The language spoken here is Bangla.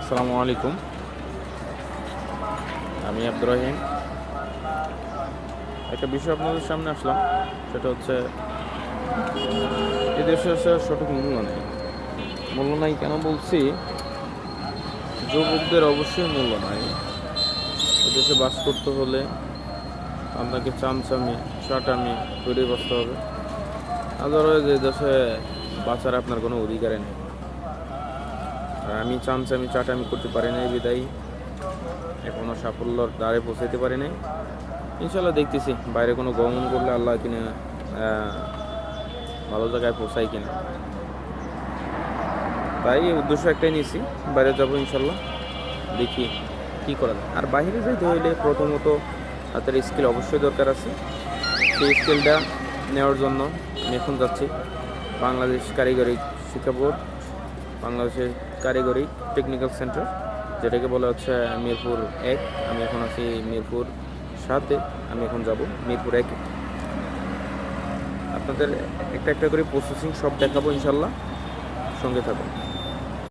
আসসালামু আলাইকুম। আমি আব্দুর রহিম। একটা বিষয় আপনাদের সামনে আসলাম, সেটা হচ্ছে এদেশে সঠিক মূল্য নেই। মূল্য নাই কেন বলছি, যুবকদের অবশ্যই মূল্য নাই। এদেশে বাস করতে হলে আপনাকে চামচামি চাটামি তৈরি বসতে হবে। আদারওয়াইজ এই দেশে বাঁচার আপনার কোনো অধিকারই নেই। আর আমি চামচামি চাটামি করতে পারি নাই বিদায়ী এখনো সাফল্যর দ্বারে পৌঁছাতে পারি নাই। ইনশাল্লাহ দেখতেছি বাইরে কোনো গমন করলে আল্লাহ কিনা ভালো জায়গায় পৌঁছাই কিনা। তাই এই উদ্দেশ্য একটাই নিয়েছি, বাইরে যাবো ইনশাল্লাহ, দেখি কী করা যায়। আর বাইরে যাইতে হইলে প্রথমত হাতের স্কিল অবশ্যই দরকার আছে। সেই স্কিলটা নেওয়ার জন্য আমি এখন যাচ্ছি বাংলাদেশ কারিগরি শিক্ষা বোর্ড, বাংলাদেশের কারিগরি টেকনিক্যাল সেন্টার, যেটাকে বলা হচ্ছে মিরপুর 1। আমি এখন আছি মিরপুর 7-এ। আমি এখন যাব মিরপুর 1-এ। আপনাদের একটা একটা করে প্রসেসিং সব দেখাবো ইনশাল্লাহ, সঙ্গে থাকুন।